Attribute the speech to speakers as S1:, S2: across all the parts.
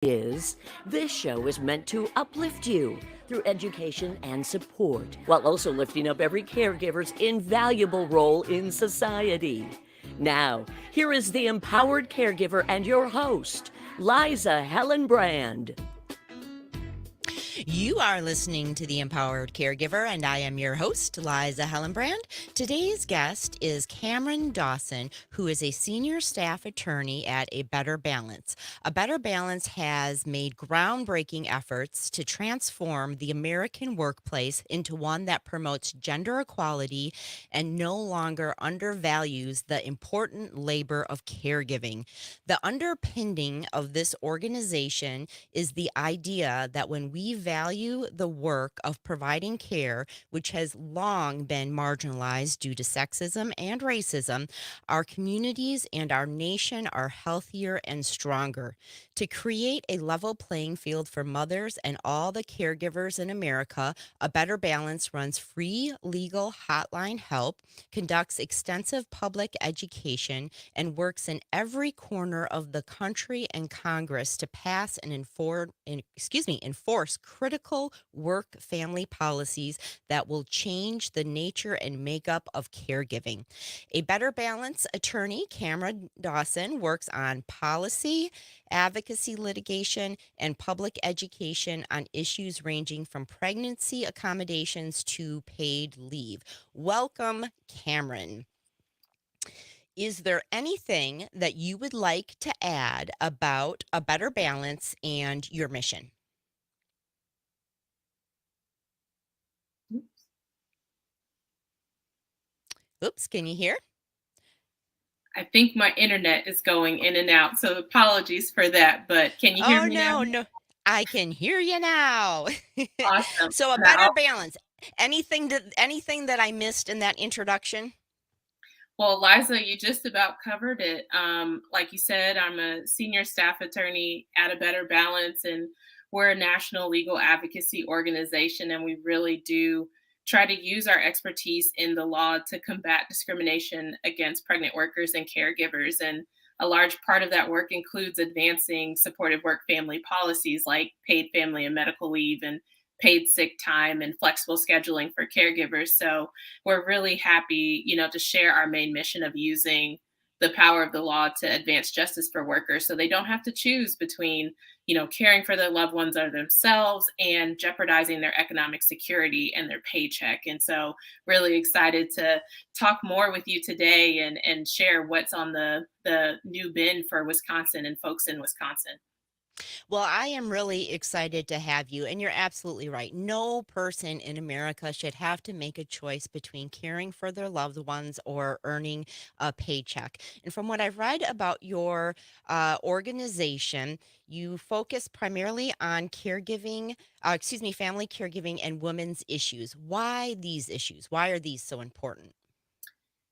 S1: Is this show is meant to uplift you through education and support, while also lifting up every caregiver's invaluable role in society. Now, here is the empowered caregiver and your host, Liza Hellenbrand.
S2: You are listening to The Empowered Caregiver, and I am your host, Liza Hellenbrand. Today's guest is Cameron Dawson, who is a senior staff attorney at A Better Balance. A Better Balance has made groundbreaking efforts to transform the American workplace into one that promotes gender equality and no longer undervalues the important labor of caregiving. The underpinning of this organization is the idea that when we value the work of providing care, which has long been marginalized due to sexism and racism, our communities and our nation are healthier and stronger. To create a level playing field for mothers and all the caregivers in America, A Better Balance runs free legal hotline help, conducts extensive public education, and works in every corner of the country and Congress to pass and enforce critical work-family policies that will change the nature and makeup of caregiving. A Better Balance attorney, Cameron Dawson, works on policy, advocacy litigation, and public education on issues ranging from pregnancy accommodations to paid leave. Welcome, Cameron. Is there anything that you would like to add about A Better Balance and your mission? Oops, can you hear?
S3: I think my internet is going in and out, so apologies for that, but can you hear
S2: Oh,
S3: me now?
S2: no. I can hear you now.
S3: Awesome.
S2: So A Better
S3: Now,
S2: Balance. Anything that I missed in that introduction?
S3: well, Liza, you just about covered it. Like you said, I'm a senior staff attorney at A Better Balance, and we're a national legal advocacy organization, and we really do try to use our expertise in the law to combat discrimination against pregnant workers and caregivers. And a large part of that work includes advancing supportive work family policies like paid family and medical leave and paid sick time and flexible scheduling for caregivers. So we're really happy, to share our main mission of using the power of the law to advance justice for workers so they don't have to choose between, caring for their loved ones or themselves and jeopardizing their economic security and their paycheck. And so really excited to talk more with you today and share what's on the new bin for Wisconsin and folks in Wisconsin.
S2: Well, I am really excited to have you, and you're absolutely right. No person in America should have to make a choice between caring for their loved ones or earning a paycheck. And from what I've read about your organization, you focus primarily on family caregiving and women's issues. Why these issues? Why are these so important?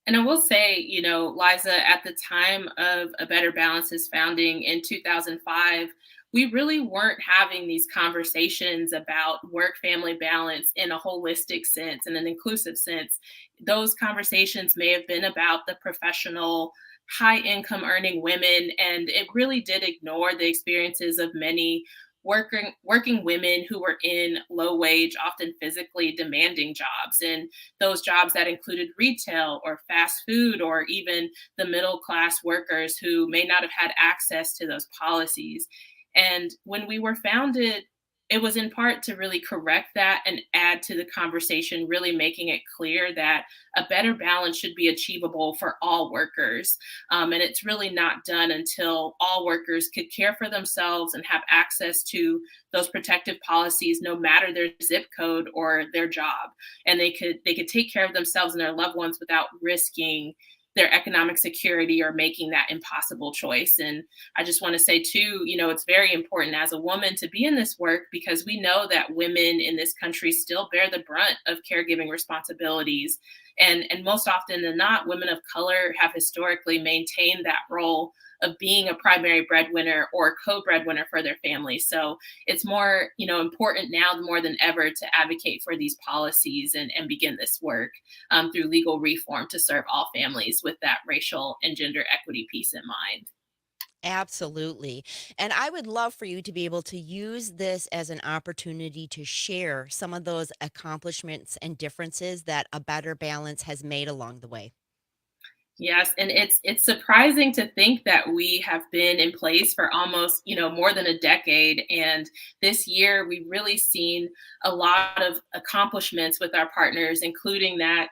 S3: And I will say, Liza, at the time of A Better Balance's founding in 2005, we really weren't having these conversations about work family balance in a holistic sense and an inclusive sense. Those conversations may have been about the professional, high income earning women, and it really did ignore the experiences of many working women who were in low wage, often physically demanding jobs, and those jobs that included retail or fast food or even the middle class workers who may not have had access to those policies. And when we were founded, it was in part to really correct that and add to the conversation, really making it clear that a better balance should be achievable for all workers. And it's really not done until all workers could care for themselves and have access to those protective policies, no matter their zip code or their job. And they could take care of themselves and their loved ones without risking their economic security or making that impossible choice. And I just want to say too, it's very important as a woman to be in this work because we know that women in this country still bear the brunt of caregiving responsibilities. And most often than not, women of color have historically maintained that role of being a primary breadwinner or co-breadwinner for their family. So it's more, important now more than ever to advocate for these policies and begin this work through legal reform to serve all families with that racial and gender equity piece in mind.
S2: Absolutely. And I would love for you to be able to use this as an opportunity to share some of those accomplishments and differences that a better balance has made along the way.
S3: Yes, and it's surprising to think that we have been in place for almost, more than a decade. And this year we've really seen a lot of accomplishments with our partners, including that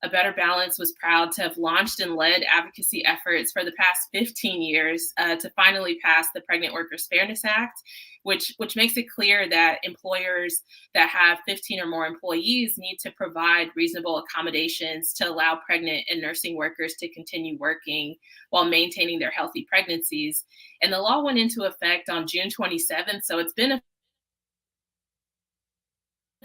S3: A Better Balance was proud to have launched and led advocacy efforts for the past 15 years to finally pass the Pregnant Workers Fairness Act, which makes it clear that employers that have 15 or more employees need to provide reasonable accommodations to allow pregnant and nursing workers to continue working while maintaining their healthy pregnancies. And the law went into effect on June 27th, so it's been a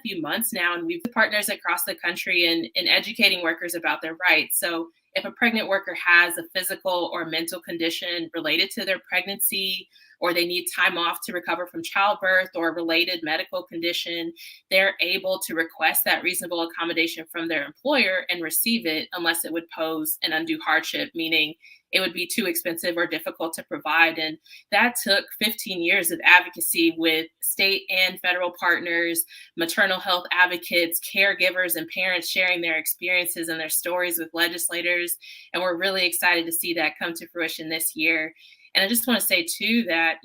S3: few months now, and we've partners across the country in educating workers about their rights. So if a pregnant worker has a physical or mental condition related to their pregnancy, or they need time off to recover from childbirth or a related medical condition, they're able to request that reasonable accommodation from their employer and receive it unless it would pose an undue hardship, meaning it would be too expensive or difficult to provide. And that took 15 years of advocacy with state and federal partners, maternal health advocates, caregivers, and parents sharing their experiences and their stories with legislators. And we're really excited to see that come to fruition this year. And I just want to say, too, that,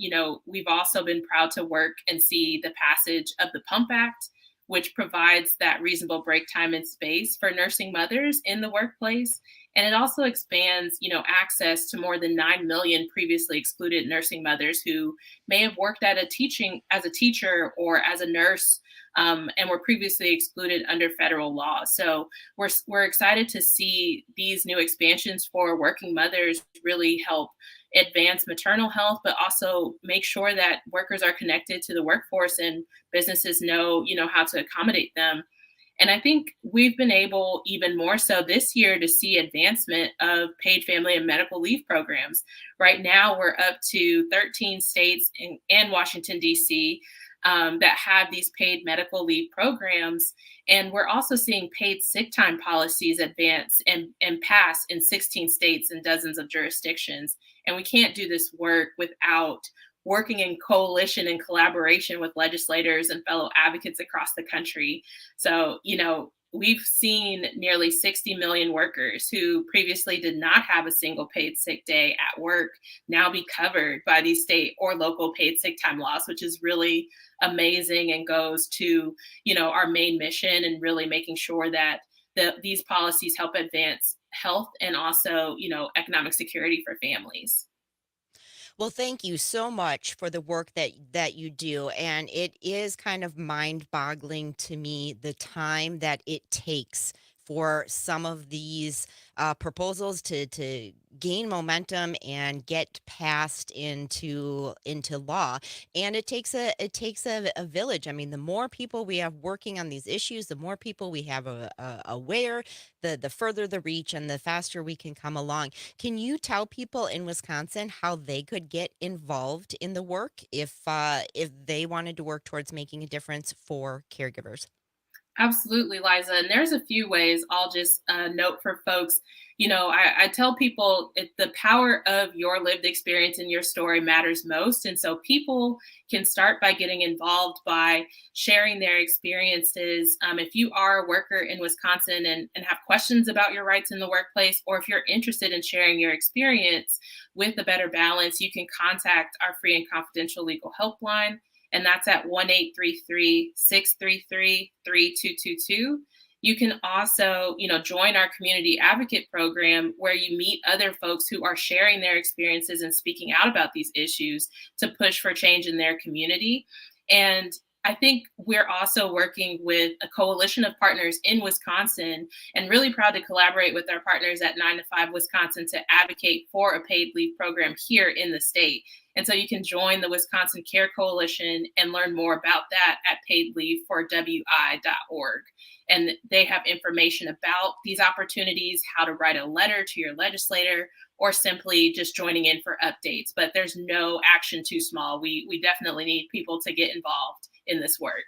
S3: we've also been proud to work and see the passage of the Pump Act, which provides that reasonable break time and space for nursing mothers in the workplace. And it also expands, access to more than 9 million previously excluded nursing mothers who may have worked at as a teacher or as a nurse, and were previously excluded under federal law. So we're excited to see these new expansions for working mothers really help advance maternal health, but also make sure that workers are connected to the workforce and businesses know, how to accommodate them. And I think we've been able, even more so this year, to see advancement of paid family and medical leave programs. Right now, we're up to 13 states and Washington, D.C., that have these paid medical leave programs. And we're also seeing paid sick time policies advance and pass in 16 states and dozens of jurisdictions. And we can't do this work without working in coalition and collaboration with legislators and fellow advocates across the country. So, we've seen nearly 60 million workers who previously did not have a single paid sick day at work now be covered by these state or local paid sick time laws, which is really amazing and goes to, our main mission and really making sure that these policies help advance health and also, economic security for families.
S2: Well, thank you so much for the work that you do, and it is kind of mind-boggling to me the time that it takes for some of these proposals to gain momentum and get passed into law. And it takes a village. I mean, the more people we have working on these issues, the more people we have aware, the further the reach, and the faster we can come along. Can you tell people in Wisconsin how they could get involved in the work if they wanted to work towards making a difference for caregivers?
S3: Absolutely, Liza. And there's a few ways I'll just note for folks. I tell people the power of your lived experience and your story matters most. And so people can start by getting involved by sharing their experiences. If you are a worker in Wisconsin and have questions about your rights in the workplace, or if you're interested in sharing your experience with A Better Balance, you can contact our free and confidential legal helpline, and that's at 1-833-633-3222. You can also, join our community advocate program where you meet other folks who are sharing their experiences and speaking out about these issues to push for change in their community. And I think we're also working with a coalition of partners in Wisconsin, and really proud to collaborate with our partners at 9 to 5 Wisconsin to advocate for a paid leave program here in the state. And so you can join the Wisconsin Care Coalition and learn more about that at paidleaveforwi.org. And they have information about these opportunities, how to write a letter to your legislator, or simply just joining in for updates. But there's no action too small. We definitely need people to get involved in this work.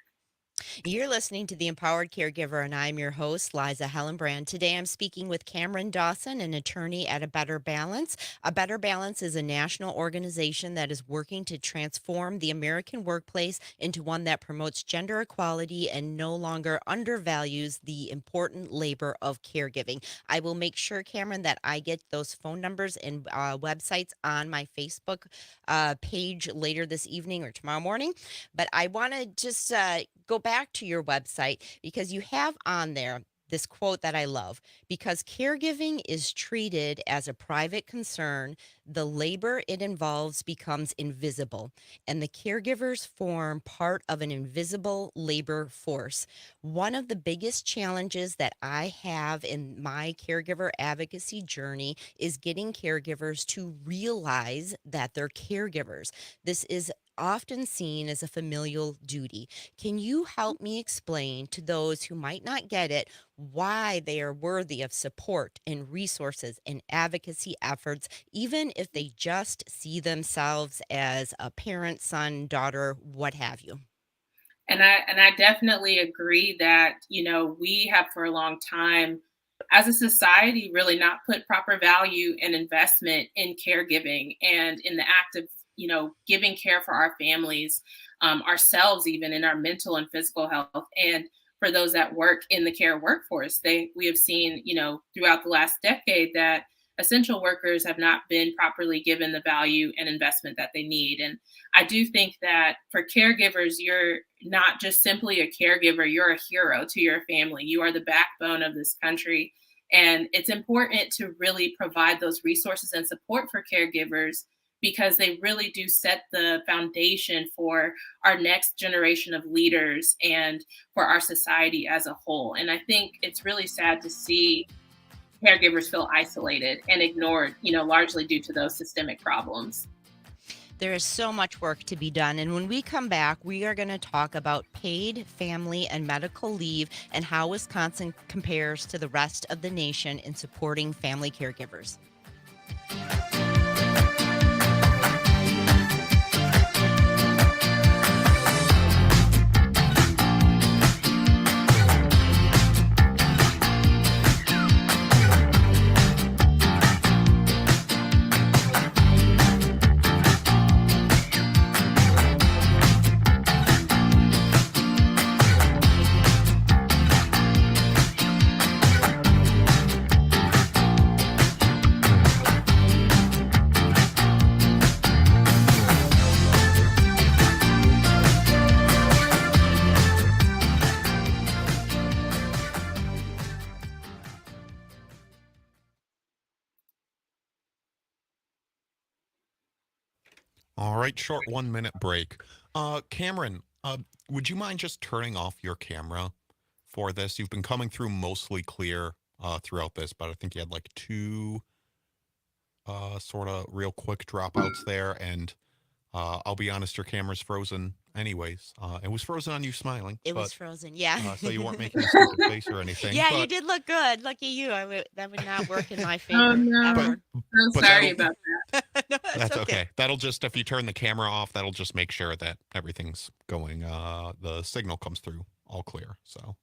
S2: You're listening to The Empowered Caregiver, and I'm your host, Liza Hellenbrand. Today I'm speaking with Cameron Dawson, an attorney at A Better Balance. A Better Balance is a national organization that is working to transform the American workplace into one that promotes gender equality and no longer undervalues the important labor of caregiving. I will make sure, Cameron, that I get those phone numbers and websites on my Facebook page later this evening or tomorrow morning. But I want to just go back to your website because you have on there this quote that I love. Because caregiving is treated as a private concern, the labor it involves becomes invisible, and the caregivers form part of an invisible labor force. One of the biggest challenges that I have in my caregiver advocacy journey is getting caregivers to realize that they're caregivers. This is often seen as a familial duty. Can you help me explain to those who might not get it why they are worthy of support and resources and advocacy efforts, even if they just see themselves as a parent, son, daughter, what have you?
S3: And I definitely agree that, we have for a long time as a society really not put proper value and investment in caregiving and in the act of, giving care for our families, ourselves, even in our mental and physical health. And for those that work in the care workforce, we have seen, throughout the last decade that essential workers have not been properly given the value and investment that they need. And I do think that for caregivers, you're not just simply a caregiver, you're a hero to your family. You are the backbone of this country. And it's important to really provide those resources and support for caregivers because they really do set the foundation for our next generation of leaders and for our society as a whole. And I think it's really sad to see caregivers feel isolated and ignored, largely due to those systemic problems.
S2: There is so much work to be done. And when we come back, we are going to talk about paid family and medical leave and how Wisconsin compares to the rest of the nation in supporting family caregivers.
S4: All right, short 1 minute break. Cameron, would you mind just turning off your camera for this? You've been coming through mostly clear throughout this, but I think you had like two sort of real quick dropouts there. And I'll be honest, your camera's frozen anyways. It was frozen on you smiling.
S2: It was frozen, yeah.
S4: So you weren't making a stupid face or anything.
S2: Yeah, you
S4: but,
S2: did look good. Lucky you. That would not work in my favor
S3: Oh, no.
S2: ever.
S3: I'm
S4: But
S3: sorry
S4: that'll-
S3: about that.
S2: No,
S4: That's okay. That'll just, if you turn the camera off, that'll just make sure that everything's going, the signal comes through all clear. So.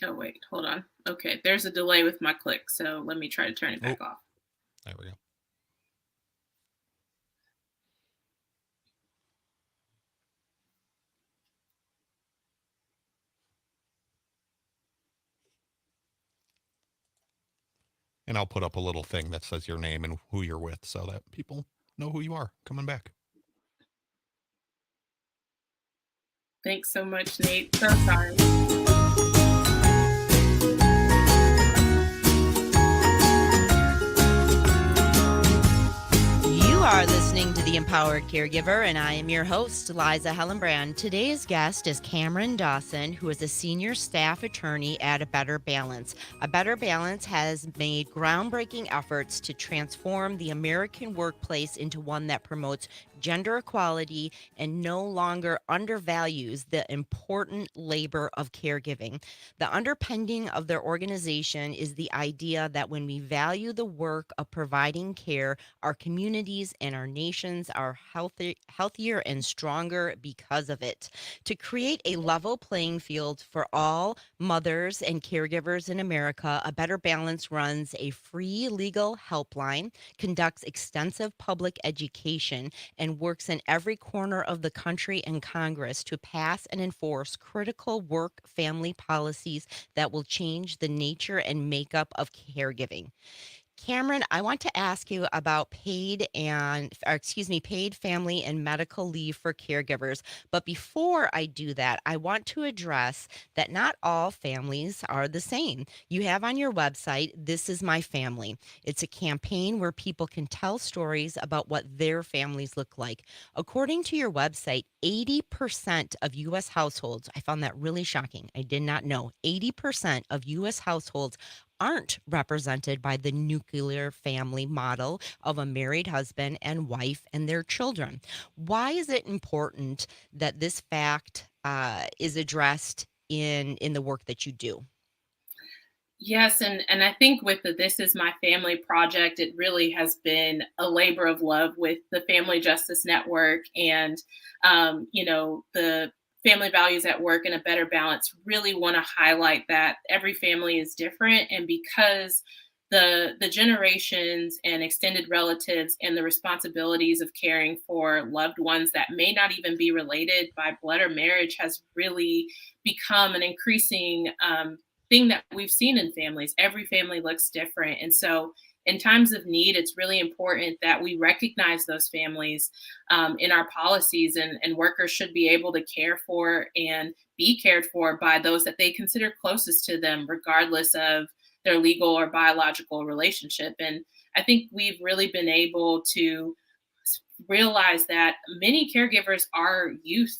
S3: Oh, wait, hold on. Okay, there's a delay with my click, so let me try to turn it back off.
S4: There we go. And I'll put up a little thing that says your name and who you're with so that people know who you are coming back.
S3: Thanks so much, Nate. So sorry.
S2: You are listening to The Empowered Caregiver, and I am your host, Liza Hellenbrand. Today's guest is Cameron Dawson, who is a senior staff attorney at A Better Balance. A Better Balance has made groundbreaking efforts to transform the American workplace into one that promotes gender equality and no longer undervalues the important labor of caregiving. The underpinning of their organization is the idea that when we value the work of providing care, our communities and our nations are healthier and stronger because of it. To create a level playing field for all mothers and caregivers in America, A Better Balance runs a free legal helpline, conducts extensive public education, and works in every corner of the country and Congress to pass and enforce critical work family policies that will change the nature and makeup of caregiving. Cameron, I want to ask you about paid family and medical leave for caregivers. But before I do that, I want to address that not all families are the same. You have on your website, This Is My Family. It's a campaign where people can tell stories about what their families look like. According to your website, 80% of U.S. households, I found that really shocking. I did not know, 80% of U.S. households aren't represented by the nuclear family model of a married husband and wife and their children. Why is it important that this fact is addressed in the work that you do?
S3: Yes, and I think with the This Is My Family project, it really has been a labor of love with the Family Justice Network and, the Family Values at Work and A Better Balance really want to highlight that every family is different. And because the generations and extended relatives and the responsibilities of caring for loved ones that may not even be related by blood or marriage has really become an increasing thing that we've seen in families. Every family looks different. And so, in times of need, it's really important that we recognize those families in our policies, and workers should be able to care for and be cared for by those that they consider closest to them, regardless of their legal or biological relationship. And I think we've really been able to realize that many caregivers are youth.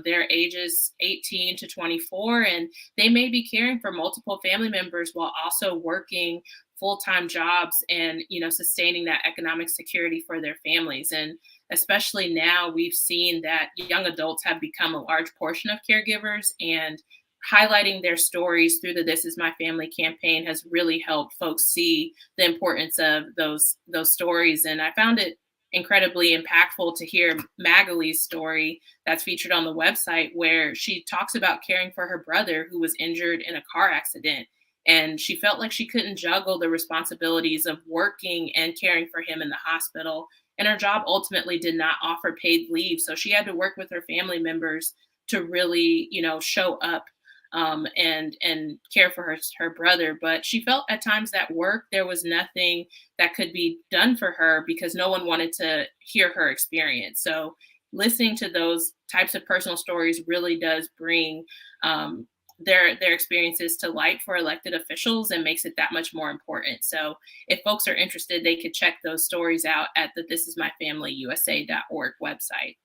S3: Their ages 18 to 24, and they may be caring for multiple family members while also working full-time jobs and sustaining that economic security for their families. And especially now, we've seen that young adults have become a large portion of caregivers, and highlighting their stories through the This Is My Family campaign has really helped folks see the importance of those stories. And I found it incredibly impactful to hear Magali's story that's featured on the website, where she talks about caring for her brother who was injured in a car accident. And she felt like she couldn't juggle the responsibilities of working and caring for him in the hospital. And her job ultimately did not offer paid leave. So she had to work with her family members to really, show up and care for her brother. But she felt at times that work there was nothing that could be done for her because no one wanted to hear her experience. So listening to those types of personal stories really does bring their experiences to light for elected officials and makes it that much more important. So if folks are interested, they could check those stories out at the thisismyfamilyusa.org website.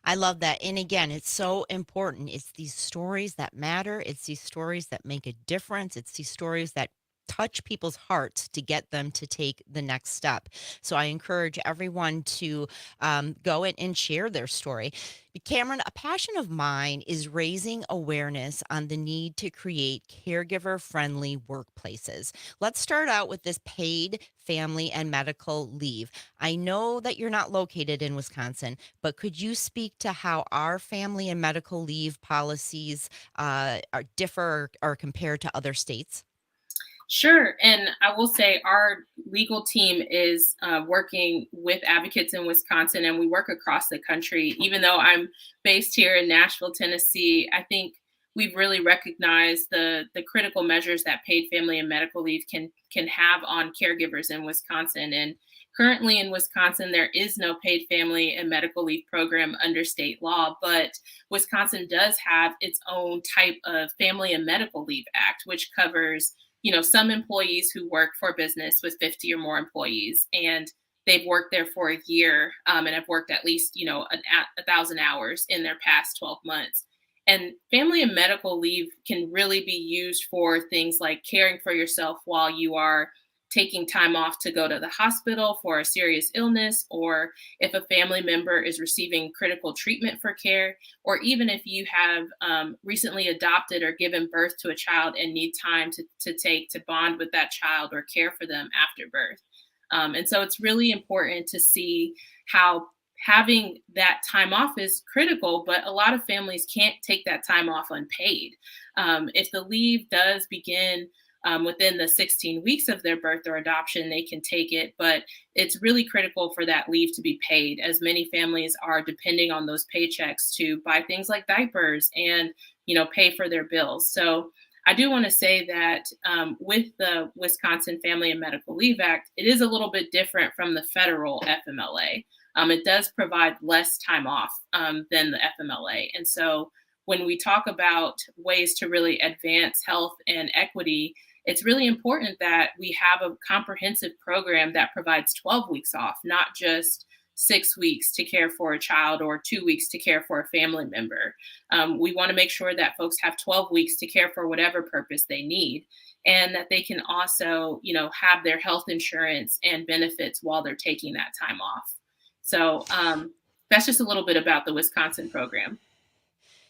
S2: I love that. And again, it's so important. It's these stories that matter. It's these stories that make a difference. It's these stories that touch people's hearts to get them to take the next step. So I encourage everyone to go in and share their story. Cameron, a passion of mine is raising awareness on the need to create caregiver friendly workplaces. Let's start out with this paid family and medical leave. I know that you're not located in Wisconsin, but could you speak to how our family and medical leave policies differ or compare to other states?
S3: Sure. And I will say our legal team is working with advocates in Wisconsin, and we work across the country. Even though I'm based here in Nashville, Tennessee, I think we've really recognized the critical measures that paid family and medical leave can have on caregivers in Wisconsin. And currently in Wisconsin, there is no paid family and medical leave program under state law, but Wisconsin does have its own type of Family and Medical Leave Act, which covers some employees who work for a business with 50 or more employees, and they've worked there for a year and have worked at least, 1,000 hours in their past 12 months. And family and medical leave can really be used for things like caring for yourself while you are taking time off to go to the hospital for a serious illness, or if a family member is receiving critical treatment for care, or even if you have recently adopted or given birth to a child and need time to take to bond with that child or care for them after birth. And so it's really important to see how having that time off is critical, but a lot of families can't take that time off unpaid. If the leave does begin within the 16 weeks of their birth or adoption, they can take it, but it's really critical for that leave to be paid, as many families are depending on those paychecks to buy things like diapers and, pay for their bills. So I do want to say that with the Wisconsin Family and Medical Leave Act, it is a little bit different from the federal FMLA. It does provide less time off than the FMLA. And so when we talk about ways to really advance health and equity, it's really important that we have a comprehensive program that provides 12 weeks off, not just 6 weeks to care for a child or 2 weeks to care for a family member. We want to make sure that folks have 12 weeks to care for whatever purpose they need, and that they can also, have their health insurance and benefits while they're taking that time off. So that's just a little bit about the Wisconsin program.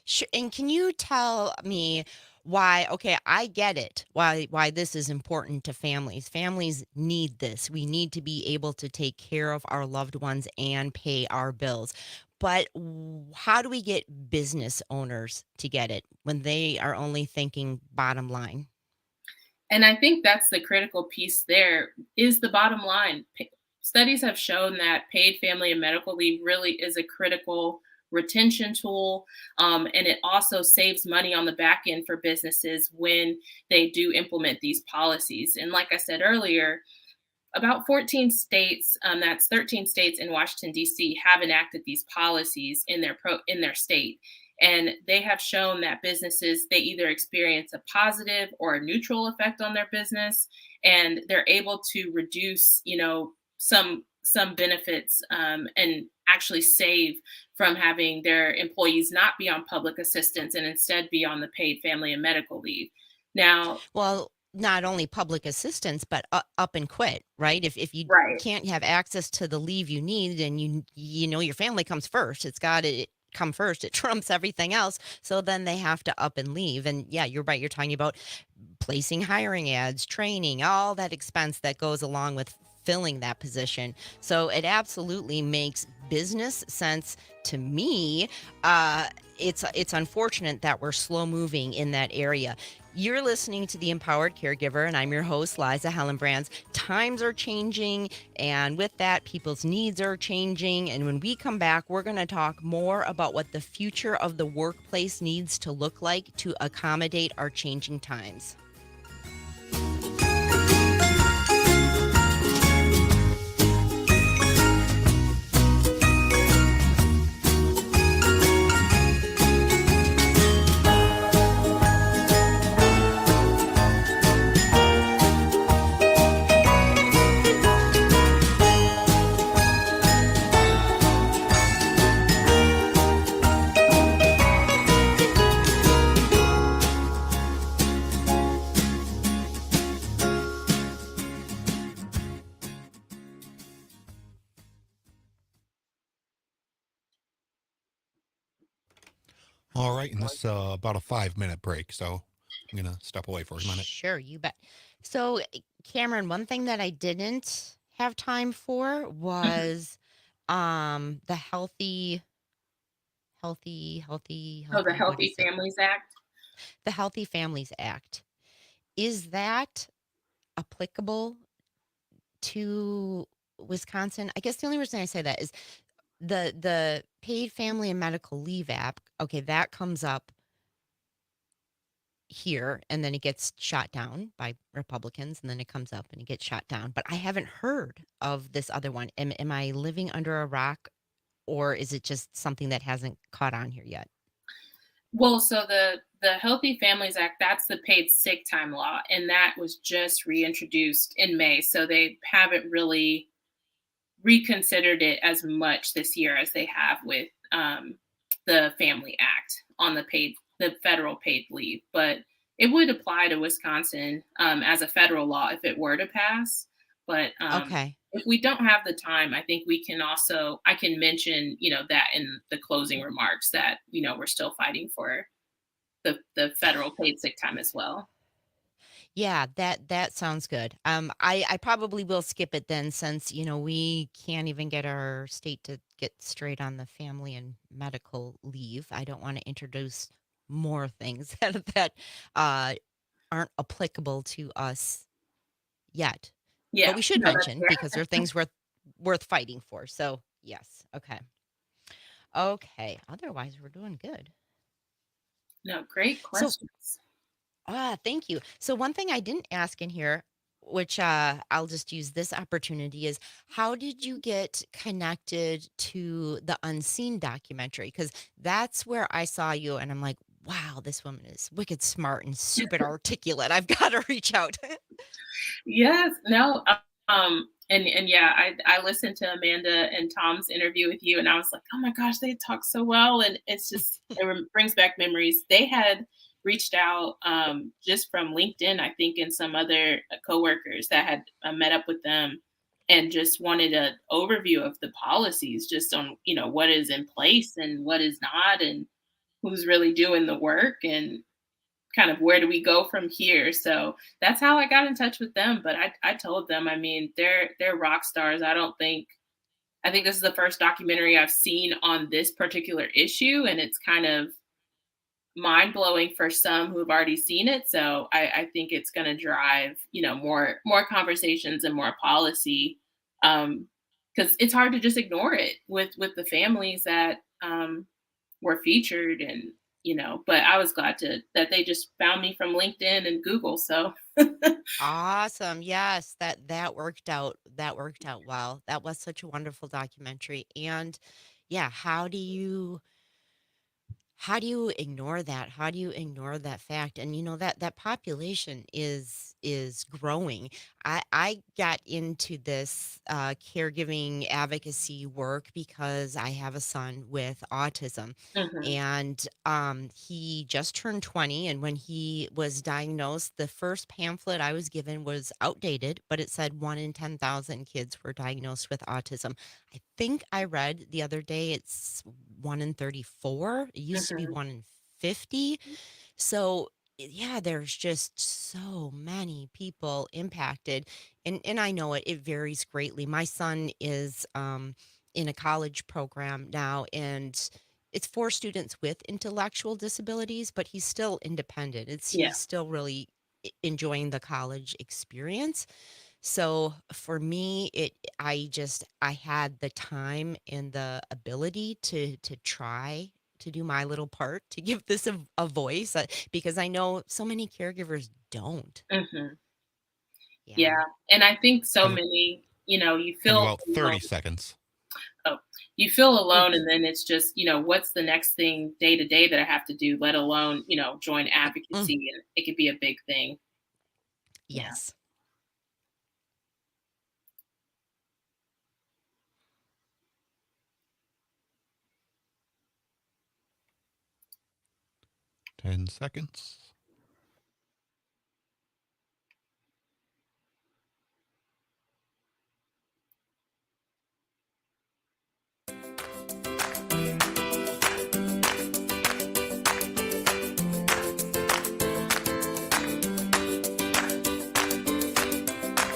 S2: Sure. And can you tell me why? Okay, I get it. Why this is important to families. Families need this. We need to be able to take care of our loved ones and pay our bills. But how do we get business owners to get it when they are only thinking bottom line?
S3: And I think that's the critical piece there is the bottom line. Studies have shown that paid family and medical leave really is a critical retention tool. And it also saves money on the back end for businesses when they do implement these policies. And like I said earlier, about 14 states, that's 13 states in Washington, D.C., have enacted these policies in their state. And they have shown that businesses, they either experience a positive or a neutral effect on their business, and they're able to reduce, some benefits and actually save from having their employees not be on public assistance and instead be on the paid family and medical leave. Now,
S2: Well, not only public assistance, but up and quit, right? If you
S3: right.
S2: can't have access to the leave you need, and you know your family comes first. It's got to come first. It trumps everything else. So then they have to up and leave. And yeah, you're right. You're talking about placing hiring ads, training, all that expense that goes along with filling that position. So it absolutely makes business sense to me. It's unfortunate that we're slow moving in that area. You're listening to The Empowered Caregiver, and I'm your host, Liza Hellenbrand. Times are changing, and with that, people's needs are changing. And when we come back, we're going to talk more about what the future of the workplace needs to look like to accommodate our changing times.
S4: All right, and this about a 5 minute break, so I'm gonna step away for a minute.
S2: Sure, you bet. So, Cameron, one thing that I didn't have time for
S3: Mhm.
S2: was the
S3: Oh, the
S2: what
S3: Healthy
S2: is it?
S3: Families Act.
S2: The Healthy Families Act. Is that applicable to Wisconsin? I guess the only reason I say that is the paid family and medical leave app. Okay, that comes up here, and then it gets shot down by Republicans, and then it comes up and it gets shot down. But I haven't heard of this other one. Am I living under a rock, or is it just something that hasn't caught on here yet?
S3: Well, so the Healthy Families Act, that's the paid sick time law, and that was just reintroduced in May. So they haven't really reconsidered it as much this year as they have with the Family Act on the federal paid leave. But it would apply to Wisconsin as a federal law if it were to pass. But
S2: Okay.
S3: if we don't have the time, I think I can mention, that in the closing remarks that, we're still fighting for the federal paid sick time as well.
S2: Yeah, that sounds good. I probably will skip it then since, we can't even get our state to get straight on the family and medical leave. I don't want to introduce more things that uh, aren't applicable to us yet. But
S3: Yeah,
S2: we should
S3: no, that's
S2: mention
S3: fair.
S2: because they're things worth fighting for. So, yes. Okay. Okay. Otherwise, we're doing good.
S3: No, great
S2: So,
S3: questions.
S2: thank you. So one thing I didn't ask in here, which I'll just use this opportunity, is how did you get connected to the Unseen documentary? Because that's where I saw you, and I'm like, wow, this woman is wicked smart and super articulate. I've got to reach out.
S3: Yes, no, and yeah, I listened to Amanda and Tom's interview with you, and I was like, oh my gosh, they talk so well, and brings back memories. They had reached out just from LinkedIn, I think, and some other coworkers that had met up with them, and just wanted an overview of the policies, just on what is in place and what is not, and who's really doing the work, and kind of where do we go from here. So that's how I got in touch with them. But I told them, I mean, they're rock stars. I think this is the first documentary I've seen on this particular issue, and it's kind of mind blowing for some who've already seen it. So I think it's going to drive, more conversations and more policy, because it's hard to just ignore it with the families that were featured, and but I was glad to that they just found me from LinkedIn and Google. So
S2: Awesome. Yes, that worked out. That worked out well. That was such a wonderful documentary. And yeah, how do you ignore that? How do you ignore that fact? And that population is growing. I got into this caregiving advocacy work because I have a son with autism,
S3: mhm,
S2: and he just turned 20. And when he was diagnosed, the first pamphlet I was given was outdated, but it said 1 in 10,000 kids were diagnosed with autism. I think I read the other day it's 1 in 34. It used to be
S3: mhm,
S2: 1 in 50. So yeah, there's just so many people impacted. And I know it varies greatly. My son is in a college program now, and it's for students with intellectual disabilities, but he's still independent.
S3: yeah,
S2: He's still really enjoying the college experience. So for me, I had the time and the ability to try to do my little part to give this a voice, because I know so many caregivers don't.
S3: mhm,
S2: Yeah.
S3: yeah. And I think so
S4: Have
S3: many, you
S4: have
S3: feel
S4: about
S3: alone.
S4: 30 seconds.
S3: Oh, you feel
S2: Mm,
S3: alone, and then it's just, what's the next thing day to day that I have to do, let alone, join
S2: mm,
S3: advocacy, and it could be a big thing. Yeah.
S2: yes.
S4: 10 seconds.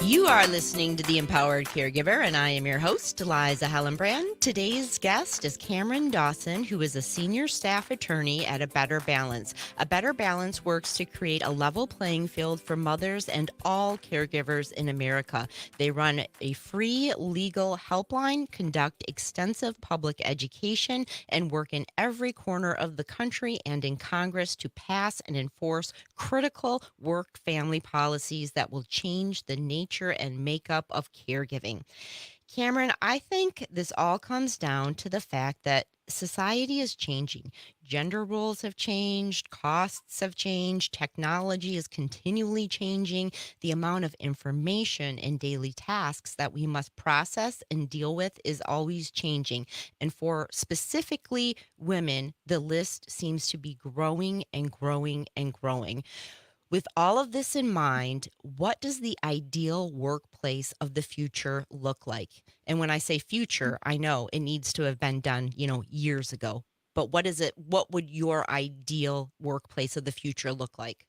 S2: You are listening to The Empowered Caregiver, and I am your host, Liza Hellenbrand. Today's guest is Cameron Dawson, who is a senior staff attorney at A Better Balance. A Better Balance works to create a level playing field for mothers and all caregivers in America. They run a free legal helpline, conduct extensive public education, and work in every corner of the country and in Congress to pass and enforce critical work-family policies that will change the nature and makeup of caregiving. Cameron, I think this all comes down to the fact that society is changing. Gender roles have changed, costs have changed, technology is continually changing. The amount of information and daily tasks that we must process and deal with is always changing. And for specifically women, the list seems to be growing and growing and growing. With all of this in mind, what does the ideal workplace of the future look like? And when I say future, I know it needs to have been done, years ago. But what is it? What would your ideal workplace of the future look like?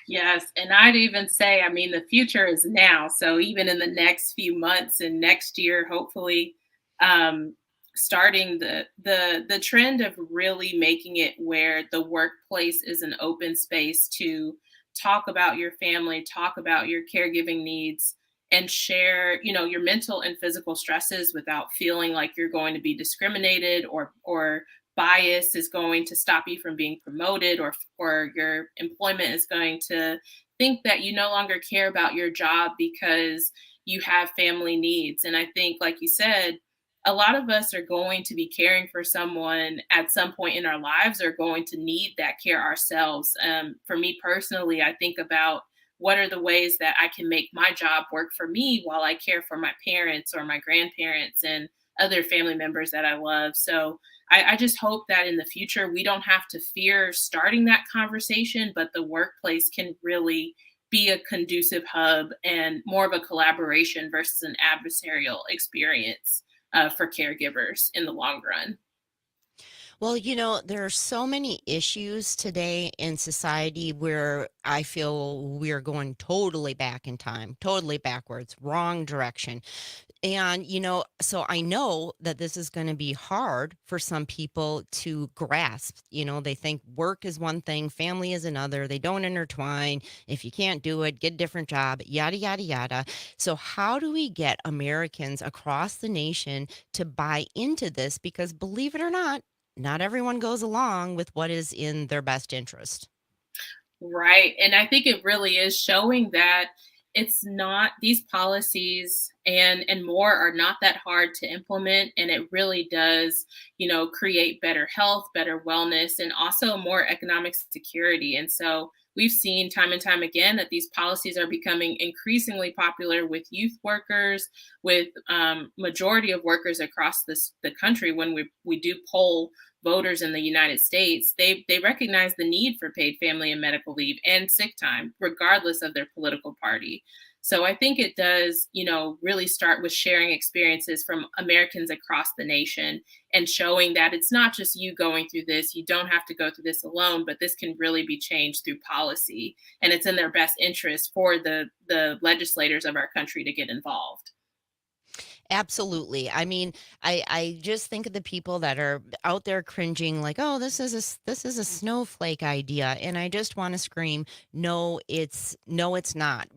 S3: Yes, and I'd even say, I mean, the future is now. So even in the next few months and next year, hopefully, um, starting the trend of really making it where the workplace is an open space to talk about your family, talk about your caregiving needs, and share, your mental and physical stresses without feeling like you're going to be discriminated or bias is going to stop you from being promoted, or your employment is going to think that you no longer care about your job because you have family needs. And I think, like you said, a lot of us are going to be caring for someone at some point in our lives, or going to need that care ourselves. For me personally, I think about what are the ways that I can make my job work for me while I care for my parents or my grandparents and other family members that I love. So I just hope that in the future we don't have to fear starting that conversation, but the workplace can really be a conducive hub and more of a collaboration versus an adversarial experience for caregivers in the long run.
S2: Well, there are so many issues today in society where I feel we're going totally back in time, totally backwards, wrong direction. And, so I know that this is going to be hard for some people to grasp. They think work is one thing, family is another. They don't intertwine. If you can't do it, get a different job, yada, yada, yada. So, how do we get Americans across the nation to buy into this? Because believe it or not everyone goes along with what is in their best interest.
S3: Right. And I think it really is showing that it's not, these policies and more are not that hard to implement, and it really does, create better health, better wellness, and also more economic security. And so we've seen time and time again that these policies are becoming increasingly popular with youth workers, with majority of workers across the country. When we do poll voters in the United States, they recognize the need for paid family and medical leave and sick time, regardless of their political party. So I think it does, really start with sharing experiences from Americans across the nation and showing that it's not just you going through this. You don't have to go through this alone, but this can really be changed through policy. And it's in their best interest for the legislators of our country to get involved.
S2: Absolutely. I mean, I just think of the people that are out there cringing like, "Oh, this is a snowflake idea." And I just want to scream, no it's not.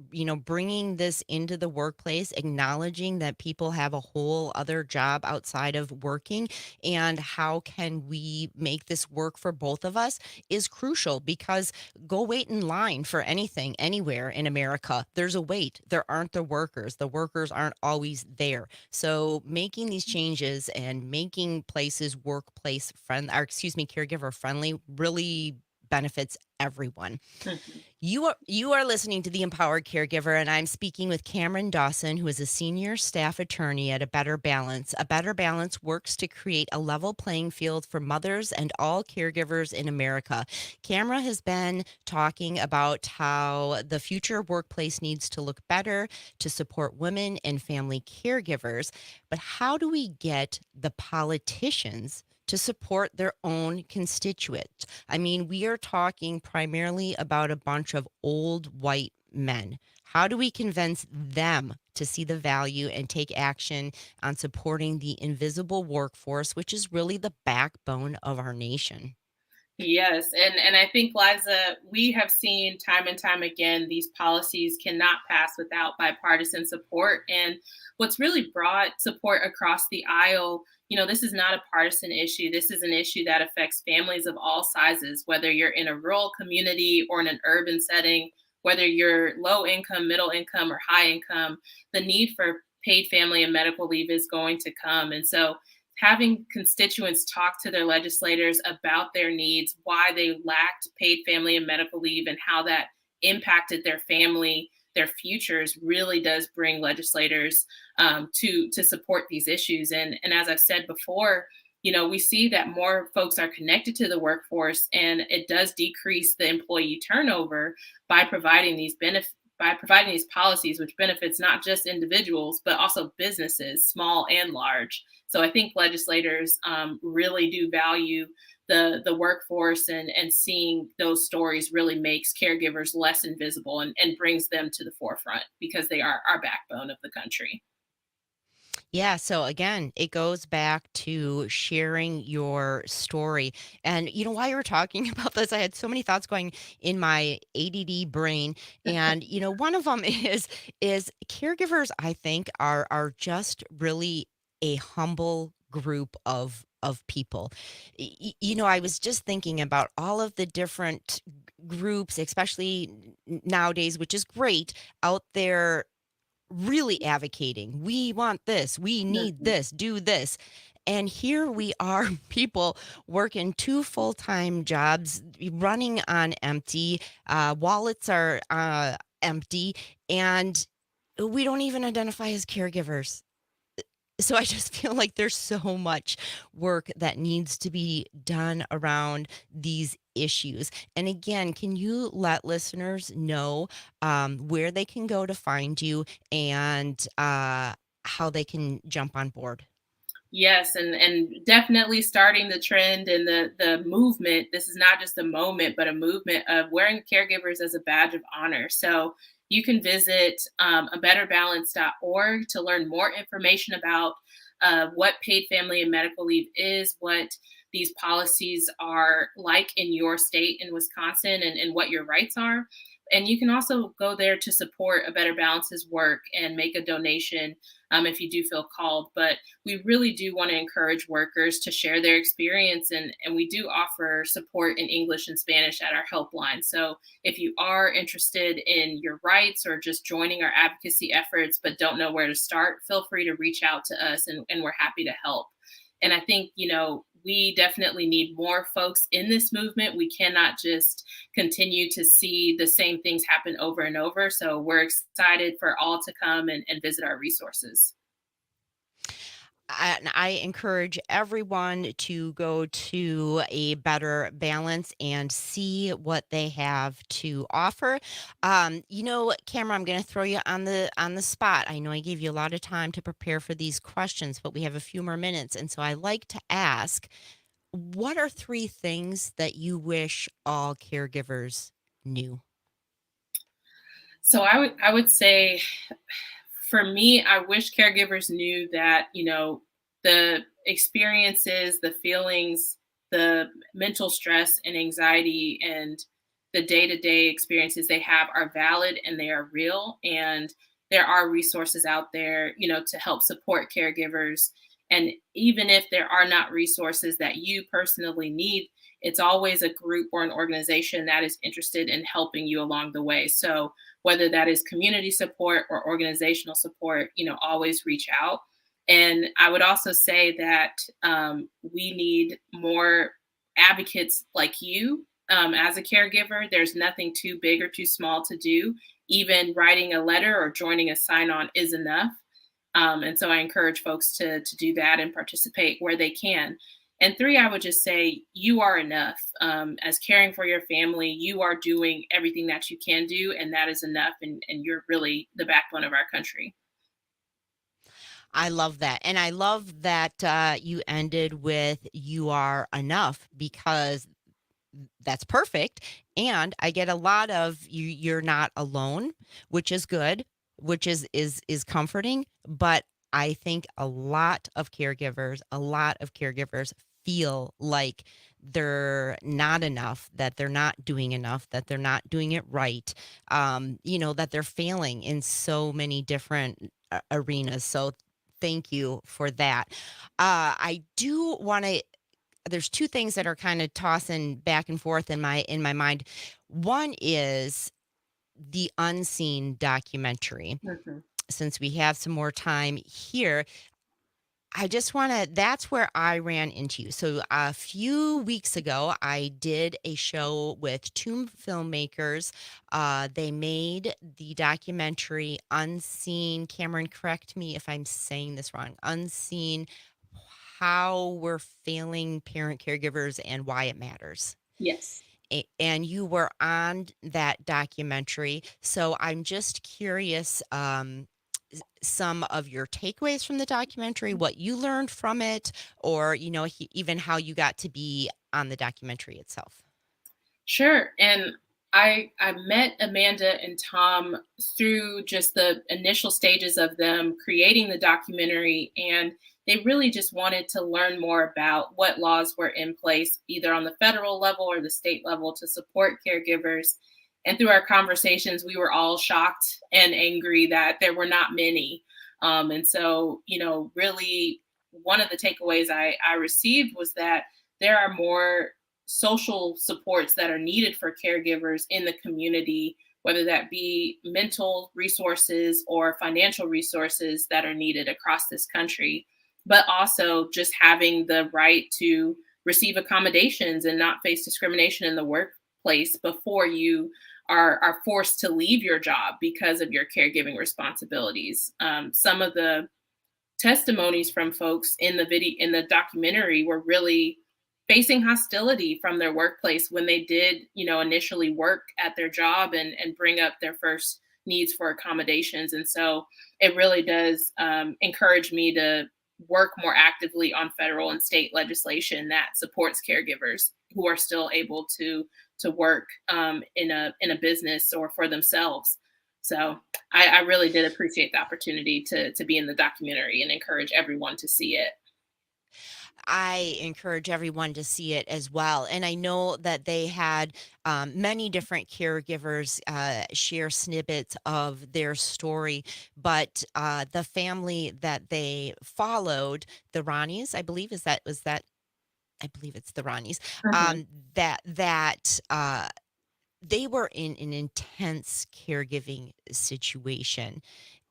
S2: Bringing this into the workplace, acknowledging that people have a whole other job outside of working, and how can we make this work for both of us is crucial. Because go wait in line for anything anywhere in America. There's a wait. There aren't the workers. The workers aren't always there. So making these changes and making places workplace friendly, or excuse me, caregiver friendly, really benefits everyone.
S3: Mhm.
S2: You are listening to The Empowered Caregiver, and I'm speaking with Cameron Dawson, who is a senior staff attorney at A Better Balance. A Better Balance works to create a level playing field for mothers and all caregivers in America. Camera has been talking about how the future workplace needs to look better to support women and family caregivers. But how do we get the politicians to support their own constituents? I mean, we are talking primarily about a bunch of old white men. How do we convince them to see the value and take action on supporting the invisible workforce, which is really the backbone of our nation?
S3: Yes, and I think, Liza, we have seen time and time again these policies cannot pass without bipartisan support. And what's really brought support across the aisle, this is not a partisan issue. This is an issue that affects families of all sizes, whether you're in a rural community or in an urban setting, whether you're low income, middle income, or high income. The need for paid family and medical leave is going to come. And so having constituents talk to their legislators about their needs, why they lacked paid family and medical leave, and how that impacted their family, their futures, really does bring legislators to support these issues. And as I've said before, we see that more folks are connected to the workforce, and it does decrease the employee turnover by providing these benefits. By providing these policies, which benefits not just individuals, but also businesses, small and large. So I think legislators really do value the workforce, and seeing those stories really makes caregivers less invisible, and brings them to the forefront because they are our backbone of the country.
S2: Yeah, so again, it goes back to sharing your story. And while you were talking about this, I had so many thoughts going in my ADD brain. And one of them is caregivers, I think, are just really a humble group of people. I was just thinking about all of the different groups, especially nowadays, which is great, out there really advocating. We want this. We need
S3: Mhm.
S2: this. Do this. And here we are, people working two full time jobs, running on empty. Wallets are empty. And we don't even identify as caregivers. So I just feel like there's so much work that needs to be done around these issues. And again, can you let listeners know where they can go to find you and how they can jump on board?
S3: Yes, and definitely starting the trend and the movement. This is not just a moment, but a movement of wearing caregivers as a badge of honor. So you can visit abetterbalance.org to learn more information about what paid family and medical leave is, what these policies are like in your state in Wisconsin, and what your rights are. And you can also go there to support A Better Balance's work and make a donation if you do feel called. But we really do want to encourage workers to share their experience, and we do offer support in English and Spanish at our helpline. So if you are interested in your rights or just joining our advocacy efforts but don't know where to start, feel free to reach out to us, and we're happy to help. And I think, we definitely need more folks in this movement. We cannot just continue to see the same things happen over and over. So we're excited for all to come and visit our resources.
S2: And I encourage everyone to go to A Better Balance and see what they have to offer. Cameron, I'm going to throw you on the spot. I know I gave you a lot of time to prepare for these questions, but we have a few more minutes, and so I like to ask, what are three things that you wish all caregivers knew?
S3: So I would say, for me, I wish caregivers knew that, the experiences, the feelings, the mental stress and anxiety, and the day-to-day experiences they have are valid and they are real. And there are resources out there, to help support caregivers. And even if there are not resources that you personally need, it's always a group or an organization that is interested in helping you along the way. So whether that is community support or organizational support, always reach out. And I would also say that we need more advocates like you as a caregiver. There's nothing too big or too small to do. Even writing a letter or joining a sign on is enough. And so I encourage folks to do that and participate where they can. And three, I would just say you are enough. As caring for your family, you are doing everything that you can do, and that is enough. And you're really the backbone of our country.
S2: I love that. And I love that you ended with "you are enough" because that's perfect. And I get a lot of you're not alone, which is good, which is comforting. But I think a lot of caregivers feel like they're not enough, that they're not doing enough, that they're not doing it right. That they're failing in so many different arenas. So thank you for that. I do want to there's two things that are kind of tossing back and forth in my mind. One is the Unseen documentary.
S3: Mhm.
S2: Since we have some more time here, I just want to that's where I ran into you. So a few weeks ago, I did a show with two filmmakers. They made the documentary Unseen. Cameron, correct me if I'm saying this wrong. Unseen how we're failing parent caregivers and why it matters.
S3: Yes.
S2: And you were on that documentary. So I'm just curious, some of your takeaways from the documentary, what you learned from it, or, even how you got to be on the documentary itself.
S3: Sure. And I met Amanda and Tom through just the initial stages of them creating the documentary, and they really just wanted to learn more about what laws were in place either on the federal level or the state level to support caregivers. And through our conversations, we were all shocked and angry that there were not many. And so, really one of the takeaways I received was that there are more social supports that are needed for caregivers in the community, whether that be mental resources or financial resources that are needed across this country, but also just having the right to receive accommodations and not face discrimination in the workplace before you are forced to leave your job because of your caregiving responsibilities. Some of the testimonies from folks in the documentary were really facing hostility from their workplace when they did, initially work at their job and bring up their first needs for accommodations. And so it really does encourage me to work more actively on federal and state legislation that supports caregivers who are still able to work in a business or for themselves. So I really did appreciate the opportunity to be in the documentary and encourage everyone to see it.
S2: I encourage everyone to see it as well. And I know that they had many different caregivers share snippets of their story, but the family that they followed, the Ronnies, I believe, I believe it's the Ronnies,
S3: Mhm.
S2: that they were in an intense caregiving situation.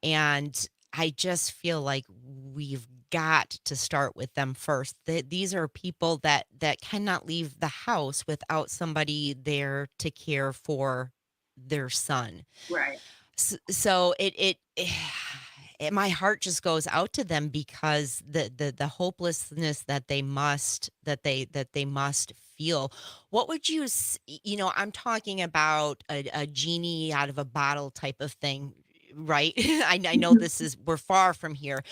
S2: And I just feel like we've got to start with them first. These are people that cannot leave the house without somebody there to care for their son.
S3: Right.
S2: So my heart just goes out to them because the hopelessness that they must feel. What would I'm talking about a genie out of a bottle type of thing, right? I know we're far from here,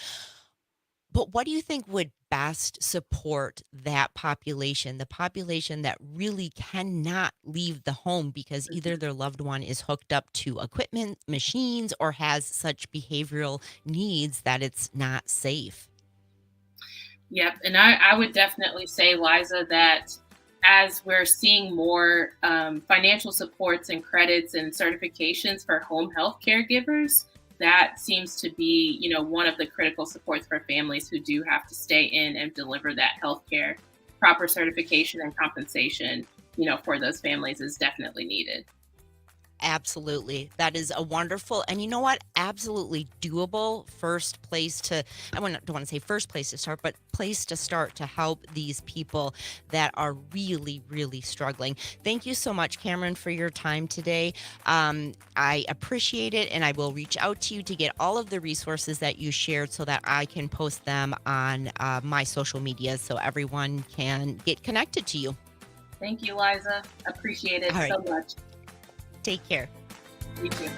S2: but what do you think would best support that population, the population that really cannot leave the home because either their loved one is hooked up to equipment, machines, or has such behavioral needs that it's not safe?
S3: Yep. And I would definitely say, Liza, that as we're seeing more financial supports and credits and certifications for home health caregivers, that seems to be, one of the critical supports for families who do have to stay in and deliver that health care. Proper certification and compensation, for those families is definitely needed.
S2: Absolutely. That is a wonderful, and you know what? Absolutely doable first place to, don't want to say first place to start, but place to start to help these people that are really, really struggling. Thank you so much, Cameron, for your time today. I appreciate it, and I will reach out to you to get all of the resources that you shared so that I can post them on my social media so everyone can get connected to you.
S3: Thank you, Liza. Appreciate it
S2: All right.
S3: so much.
S2: Take care.
S3: You too.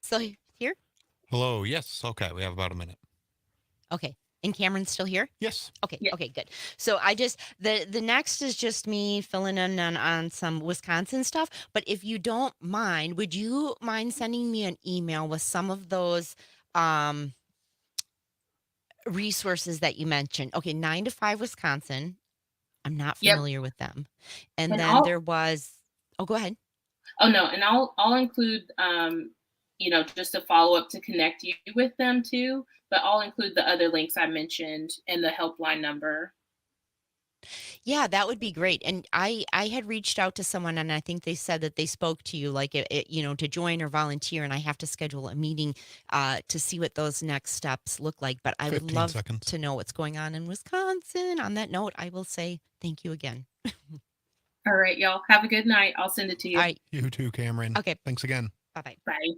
S2: So here?
S4: Hello. Yes. Okay. We have about a minute.
S2: Okay. And Cameron's still here?
S4: Yes.
S2: Okay.
S3: Yeah.
S2: Okay, good. So I just the next is just me filling in on some Wisconsin stuff. But if you don't mind, would you mind sending me an email with some of those um resources that you mentioned? Okay, 9 to 5 Wisconsin. I'm not
S3: Yep.
S2: familiar with them. And
S3: And
S2: then
S3: I'll
S2: there was go ahead.
S3: Oh no, and I'll include just a follow up to connect you with them too, but I'll include the other links I mentioned and the helpline number.
S2: Yeah, that would be great. And I had reached out to someone, and I think they said that they spoke to you, like to join or volunteer. And I have to schedule a meeting to see what those next steps look like. But I would
S4: 15
S2: love
S4: seconds.
S2: to know what's going on in Wisconsin. On that note, I will say thank you again.
S3: All right, y'all. Have a good night. I'll send it to
S2: All
S3: you.
S2: right.
S4: You too, Cameron.
S2: Okay.
S4: Thanks again.
S2: Bye bye.
S3: Bye.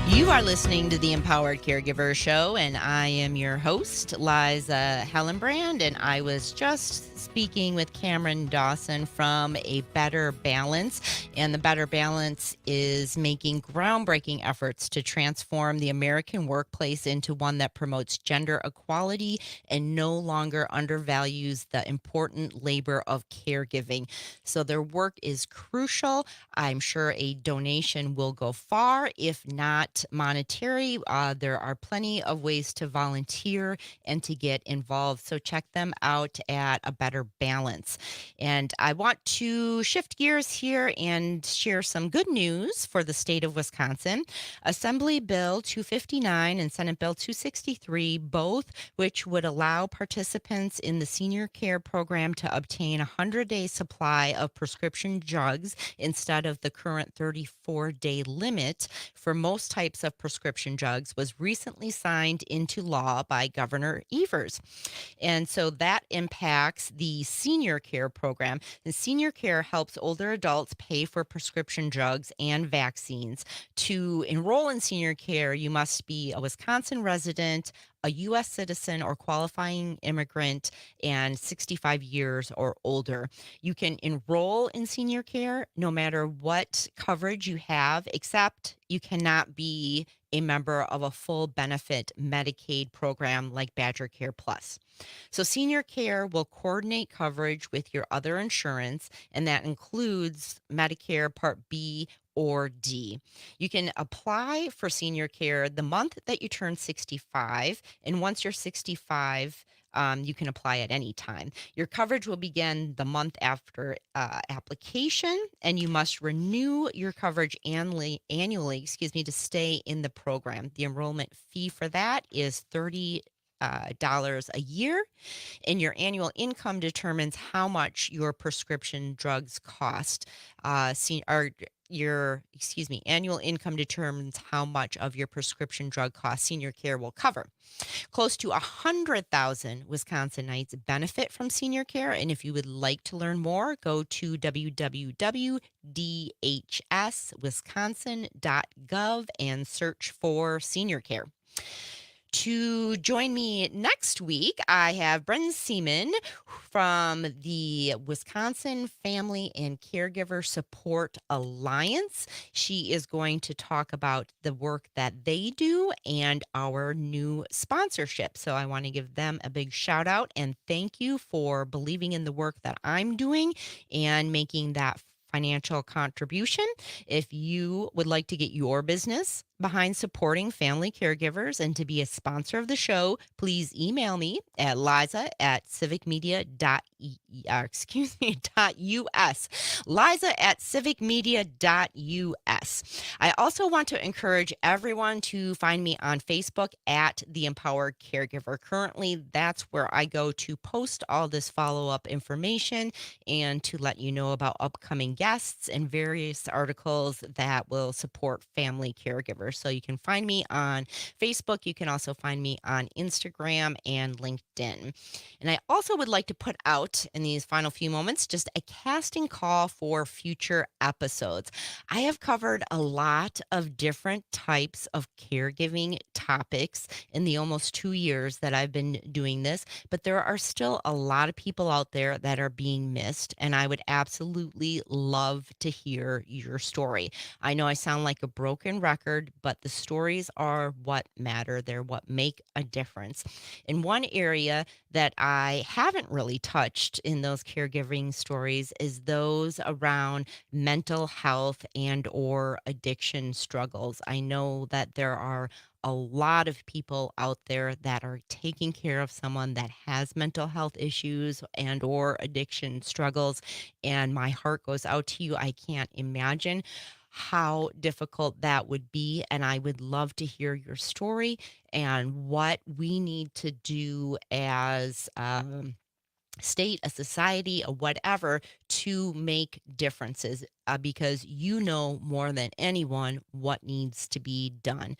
S2: You are listening to the Empowered Caregiver Show, and I am your host, Liza Hellenbrand, and I was just speaking with Cameron Dawson from A Better Balance, and the Better Balance is making groundbreaking efforts to transform the American workplace into one that promotes gender equality and no longer undervalues the important labor of caregiving. So their work is crucial. I'm sure a donation will go far, if not monetary. There are plenty of ways to volunteer and to get involved. So check them out at A Better Balance. And I want to shift gears here and share some good news for the state of Wisconsin. Assembly Bill 259 and Senate Bill 263, both which would allow participants in the senior care program to obtain a 100-day supply of prescription drugs instead of the current 34-day limit for most types of prescription drugs, was recently signed into law by Governor Evers. And so that impacts the senior care program. The senior care helps older adults pay for prescription drugs and vaccines. To enroll in senior care, you must be a Wisconsin resident, a U.S. citizen or qualifying immigrant, and 65 years or older. You can enroll in senior care no matter what coverage you have, except you cannot be a member of a full benefit Medicaid program like Badger Care Plus. So, senior care will coordinate coverage with your other insurance, and that includes Medicare Part B or D. You can apply for senior care the month that you turn 65, and once you're 65, you can apply at any time. Your coverage will begin the month after application, and you must renew your coverage annually, to stay in the program. The enrollment fee for that is $30 a year, and your annual income determines how much your prescription drugs cost. Annual income determines how much of your prescription drug cost senior care will cover. Close to 100,000 Wisconsinites benefit from senior care. And if you would like to learn more, go to www.dhswisconsin.gov and search for senior care. To join me next week, I have Bren Seaman from the Wisconsin Family and Caregiver Support Alliance. She is going to talk about the work that they do and our new sponsorship. So I want to give them a big shout out and thank you for believing in the work that I'm doing and making that financial contribution. If you would like to get your business behind supporting family caregivers and to be a sponsor of the show, please email me at liza@civicmedia.us. Liza@civicmedia.us. I also want to encourage everyone to find me on Facebook at The Empowered Caregiver. Currently, that's where I go to post all this follow-up information and to let you know about upcoming guests and various articles that will support family caregivers. So you can find me on Facebook. You can also find me on Instagram and LinkedIn. And I also would like to put out in these final few moments just a casting call for future episodes. I have covered a lot of different types of caregiving topics in the almost 2 years that I've been doing this, but there are still a lot of people out there that are being missed, and I would absolutely love to hear your story. I know I sound like a broken record, but the stories are what matter. They're what make a difference. In one area that I haven't really touched in those caregiving stories is those around mental health and or addiction struggles. I know that there are a lot of people out there that are taking care of someone that has mental health issues and or addiction struggles, and my heart goes out to you. I can't imagine how difficult that would be, and I would love to hear your story and what we need to do as state, a society, a whatever, to make differences, because you know more than anyone what needs to be done.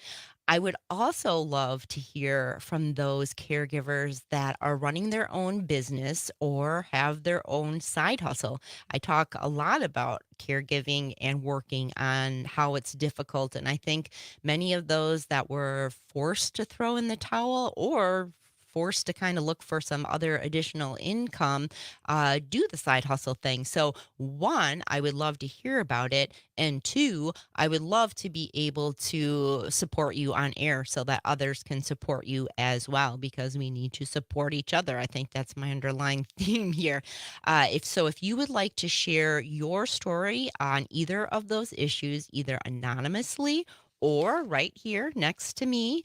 S2: I would also love to hear from those caregivers that are running their own business or have their own side hustle. I talk a lot about caregiving and working on how it's difficult. And I think many of those that were forced to throw in the towel or forced to kind of look for some other additional income do the side hustle thing. So, one, I would love to hear about it. And two, I would love to be able to support you on air so that others can support you as well, because we need to support each other. I think that's my underlying theme here. If you would like to share your story on either of those issues, either anonymously or right here next to me,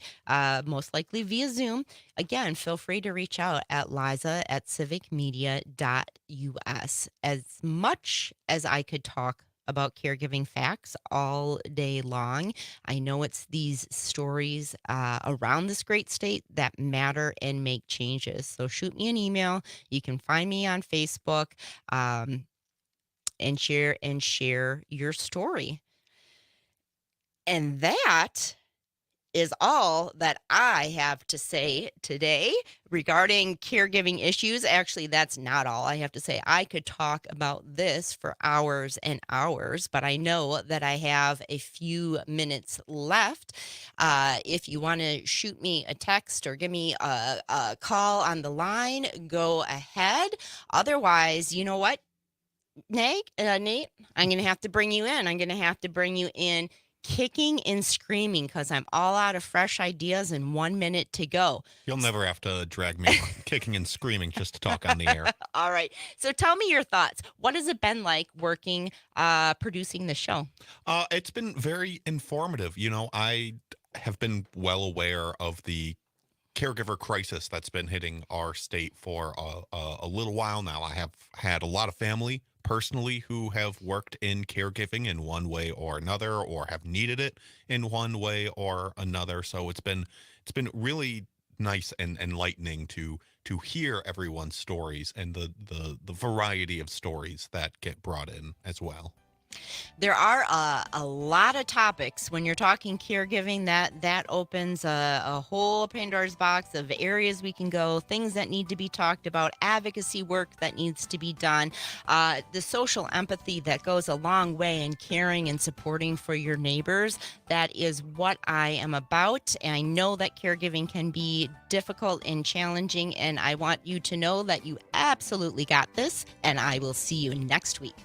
S2: most likely via Zoom, again, feel free to reach out at liza@civicmedia.us. As much as I could talk about caregiving facts all day long, I know it's these stories around this great state that matter and make changes. So shoot me an email. You can find me on Facebook, and share your story. And that is all that I have to say today regarding caregiving issues. Actually, that's not all I have to say. I could talk about this for hours and hours, but I know that I have a few minutes left. If you want to shoot me a text or give me a call on the line, go ahead. Otherwise, you know what, Nate, I'm going to have to bring you in. I'm going to have to bring you in kicking and screaming because I'm all out of fresh ideas and 1 minute to go.
S4: You'll never have to drag me kicking and screaming just to talk on the air.
S2: All right. So tell me your thoughts. What has it been like working, producing the show?
S4: It's been very informative. You know, I have been well aware of the caregiver crisis that's been hitting our state for a little while now. I have had a lot of family personally who have worked in caregiving in one way or another, or have needed it in one way or another. So it's been really nice and enlightening to hear everyone's stories and the variety of stories that get brought in as well.
S2: There are a lot of topics when you're talking caregiving that opens a whole Pandora's box of areas we can go, things that need to be talked about, advocacy work that needs to be done, the social empathy that goes a long way in caring and supporting for your neighbors. That is what I am about. And I know that caregiving can be difficult and challenging, and I want you to know that you absolutely got this, and I will see you next week.